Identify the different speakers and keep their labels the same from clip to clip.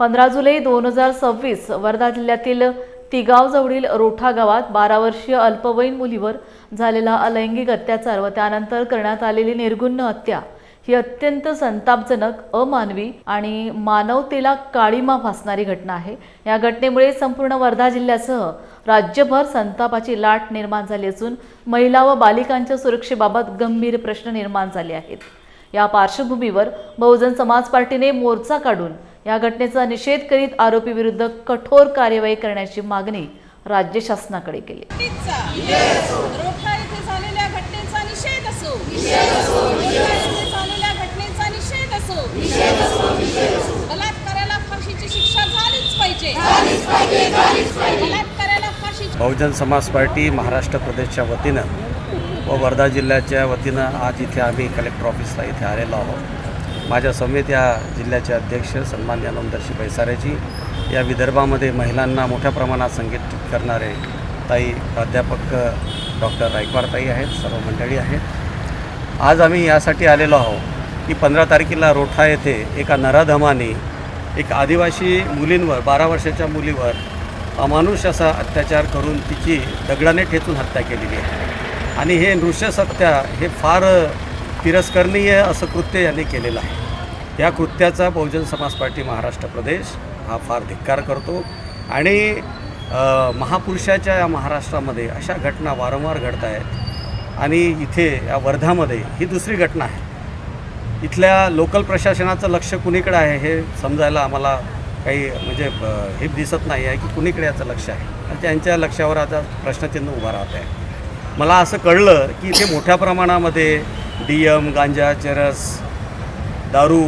Speaker 1: 15 जुलै 2026 वर्धा जिल्ह्यातील तिगावजवळील रोठा गावात 12 वर्षीय अल्पवयीन मुलीवर झालेला अलैंगिक अत्याचार व त्यानंतर करण्यात आलेली निर्घृण हत्या ही अत्यंत संतापजनक, अमानवी आणि मानवतेला काळीमा फासणारी घटना आहे। या घटनेमुळे संपूर्ण वर्धा जिल्ह्यासह राज्यभर संतापाची लाट निर्माण झाली असून महिला व बालिकांच्या सुरक्षेबाबत गंभीर प्रश्न निर्माण झाले आहेत। या पार्श्वभूमीवर बहुजन समाज पार्टीने मोर्चा काढून या घटनेचा निषेध करीत आरोपी विरुद्ध कठोर कार्यवाही करण्याची मागणी राज्य शासनाकडे केली।
Speaker 2: रोठा येथे झालेल्या घटनेचा निषेध असो, बलात्काराला फाशीची शिक्षा झालीच पाहिजे। बलात्काराला फाशी।
Speaker 3: बहुजन समाज पार्टी महाराष्ट्र प्रदेशच्या वतीनं व वर्धा जिल्ह्याच्या वतीनं आज इथे आम्ही कलेक्टर ऑफिसला इथे आलेलो आहोत। माझ्या समेत या जिल्ह्याचे अध्यक्ष सन्माननीय नोंदर्शी बैसारेजी, या विदर्भामध्ये महिलांना मोठ्या प्रमाणात संघटित करणारे ताई प्राध्यापक डॉक्टर रायकवारताई आहेत, सर्व मंडळी आहेत। आज आम्ही यासाठी आलेलो आहोत की 15 तारखेला रोठा येथे एका नराधमाने एक आदिवासी मुलींवर 12 वर्षाच्या मुलीवर अमानुष असा अत्याचार करून तिची दगडाने ठेचून हत्या केलेली आहे आणि हे नृशंसहत्या हे फार तिरस्करणीय असं कृत्य यांनी केलेलं आहे। या कृत्याचा बहुजन समाज पार्टी महाराष्ट्र प्रदेश हा फार धिक्कार करतो आणि महापुरुषाच्या या महाराष्ट्रामध्ये अशा घटना वारंवार घडत आहेत आणि इथे या वर्धामध्ये ही दुसरी घटना आहे। इथल्या लोकल प्रशासनाचं लक्ष कुणीकडे आहे हे समजायला आम्हाला काही म्हणजे हे दिसत नाही आहे की कुणीकडे याचं लक्ष आहे आणि त्यांच्या लक्षावर आता प्रश्नचिन्ह उभा राहत आहे। मला असं कळलं की इथे मोठ्या प्रमाणामध्ये डीएम, गांजा, चरस, दारू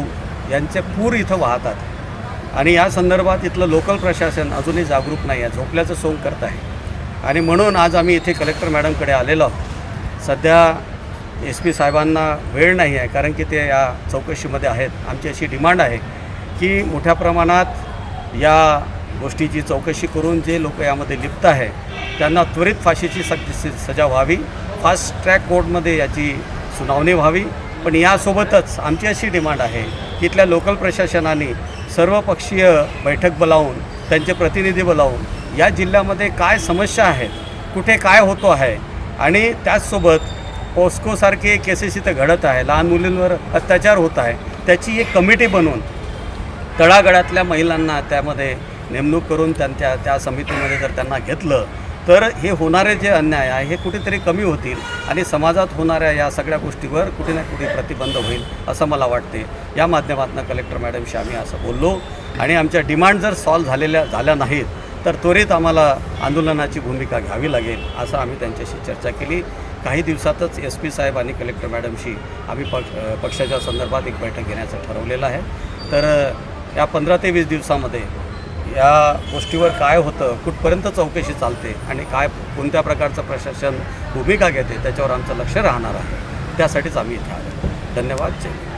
Speaker 3: यांचे पूर इथं वाहतात आणि या संदर्भात इथलं लोकल प्रशासन अजूनही जागरूक नाही आहे, झोपल्याचं सोंग करत आहे आणि म्हणून आज आम्ही इथे कलेक्टर मॅडमकडे आलेलो आहोत। सध्या SP साहेबांना वेळ नाही आहे कारण की ते या चौकशीमध्ये आहेत। आमची अशी डिमांड आहे की मोठ्या प्रमाणात या गोष्टीची चौकशी करून जे लोक यामध्ये लिप्त आहे त्यांना त्वरित फाशीची सजा व्हावी, फास्ट ट्रॅक कोर्टमध्ये याची सुनावणी व्हावी। पण यासोबतच आमची अशी डिमांड आहे की इथल्या लोकल प्रशासनाने सर्वपक्षीय बैठक बोलावून त्यांचे प्रतिनिधी बोलावून या जिल्ह्यामध्ये काय समस्या आहेत, कुठे काय होतो आहे आणि त्याचसोबत पोस्कोसारखे केसेस इथं घडत आहे, लहान मुलींवर अत्याचार होत आहे, त्याची एक कमिटी बनवून तळागाळातल्या महिलांना त्यामध्ये नेमणूक करून त्या समितीमध्ये जर त्यांना घेतलं तर हे होणारे जे अन्याय आहे हे कुठेतरी कमी होतील आणि समाजात होणाऱ्या या सगळ्या गोष्टीवर कुठे ना कुठे प्रतिबंध होईल असं मला वाटते। या माध्यमातून कलेक्टर मॅडमशी आम्ही असं बोललो आणि आमच्या डिमांड जर झाल्या नाहीत तर त्वरित आम्हाला आंदोलनाची भूमिका घ्यावी लागेल असं आम्ही त्यांच्याशी चर्चा केली। काही दिवसातच SP साहेब आणि कलेक्टर मॅडमशी आम्ही पक्षाच्या संदर्भात एक बैठक घेण्याचं ठरवलेलं आहे। तर या 15 ते 20 दिवसामध्ये या गोष्टीवर काय होतं, कुठपर्यंत चौकशी चालते आणि कोणत्या प्रकारचं प्रशासन भूमिका घेते त्याच्यावर आमचं लक्ष राहणार आहे। त्यासाठीच आम्ही इथे आलो। धन्यवाद। जय